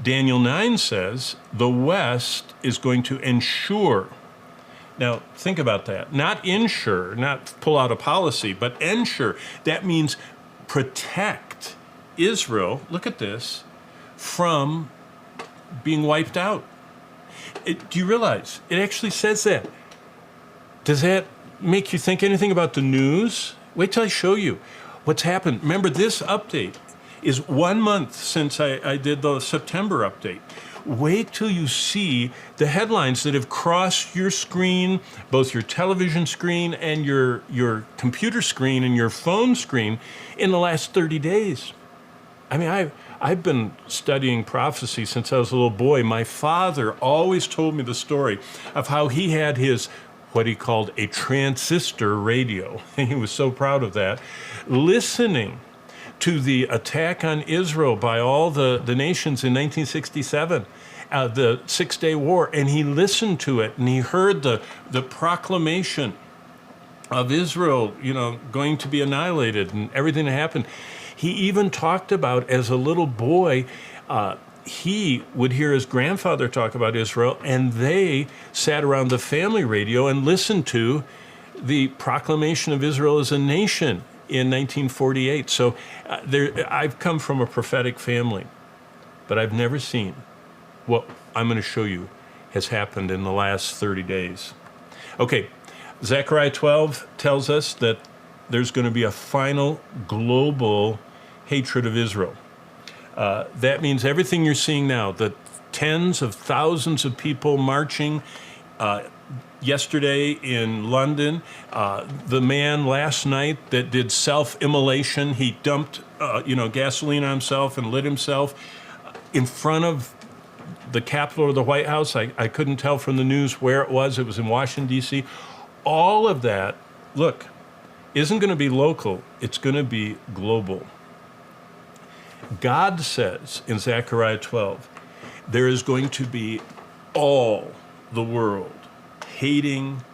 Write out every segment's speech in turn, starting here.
Daniel 9 says the West is going to ensure. Now, think about that. Not insure, not pull out a policy, but ensure. That means protect Israel, look at this, from being wiped out. Do you realize it actually says that? Does that make you think anything about the news? Wait till I show you what's happened. Remember, this update is 1 month since I did the September update. Wait till you see the headlines that have crossed your screen, both your television screen and your computer screen and your phone screen in the last 30 days. I mean, I've been studying prophecy since I was a little boy. My father always told me the story of how he had his, what he called a transistor radio. He was so proud of that. Listening to the attack on Israel by all the nations in 1967, the Six-Day War, and he listened to it, and he heard the proclamation of Israel, going to be annihilated and everything that happened. He even talked about, as a little boy, he would hear his grandfather talk about Israel, and they sat around the family radio and listened to the proclamation of Israel as a nation in 1948. So I've come from a prophetic family, but I've never seen what I'm going to show you has happened in the last 30 days. Okay, Zechariah 12 tells us that there's going to be a final global hatred of Israel. That means everything you're seeing now, the tens of thousands of people marching yesterday in London, the man last night that did self-immolation, he dumped gasoline on himself and lit himself in front of the Capitol or the White House. I couldn't tell from the news where it was. It was in Washington, D.C. All of that, look, isn't going to be local. It's going to be global. God says in Zechariah 12, there is going to be all the world hating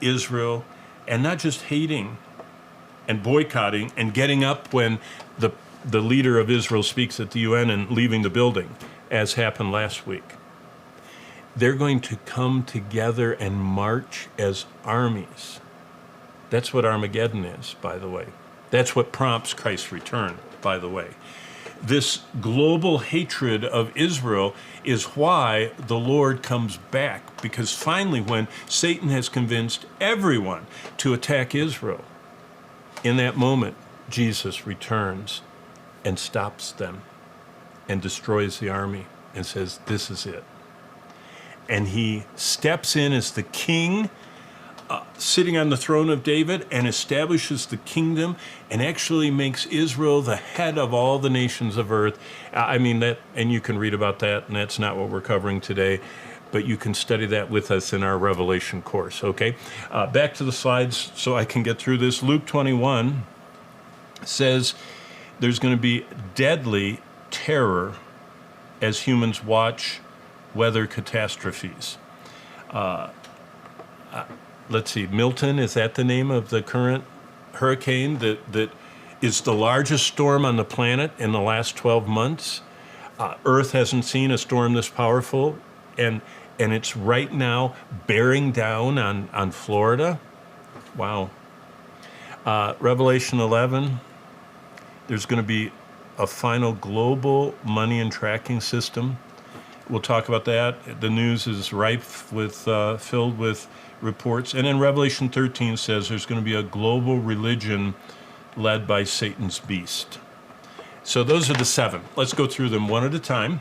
Israel, and not just hating and boycotting and getting up when the leader of Israel speaks at the UN and leaving the building, as happened last week. They're going to come together and march as armies. That's what Armageddon is, by the way. That's what prompts Christ's return, by the way. This global hatred of Israel is why the Lord comes back, because finally, when Satan has convinced everyone to attack Israel, in that moment, Jesus returns and stops them and destroys the army and says, this is it. And he steps in as the king, sitting on the throne of David, and establishes the kingdom and actually makes Israel the head of all the nations of earth. I mean, that, and you can read about that, and that's not what we're covering today, but you can study that with us in our Revelation course, okay? Back to the slides so I can get through this. Luke 21 says there's going to be deadly terror as humans watch weather catastrophes. Let's see, Milton, is that the name of the current hurricane that is the largest storm on the planet in the last 12 months? Earth hasn't seen a storm this powerful, and it's right now bearing down on Florida. Wow. Revelation 11, there's going to be a final global money and tracking system. We'll talk about that. The news is rife with, filled with reports. And then Revelation 13 says there's going to be a global religion led by Satan's beast. So those are the seven. Let's go through them one at a time.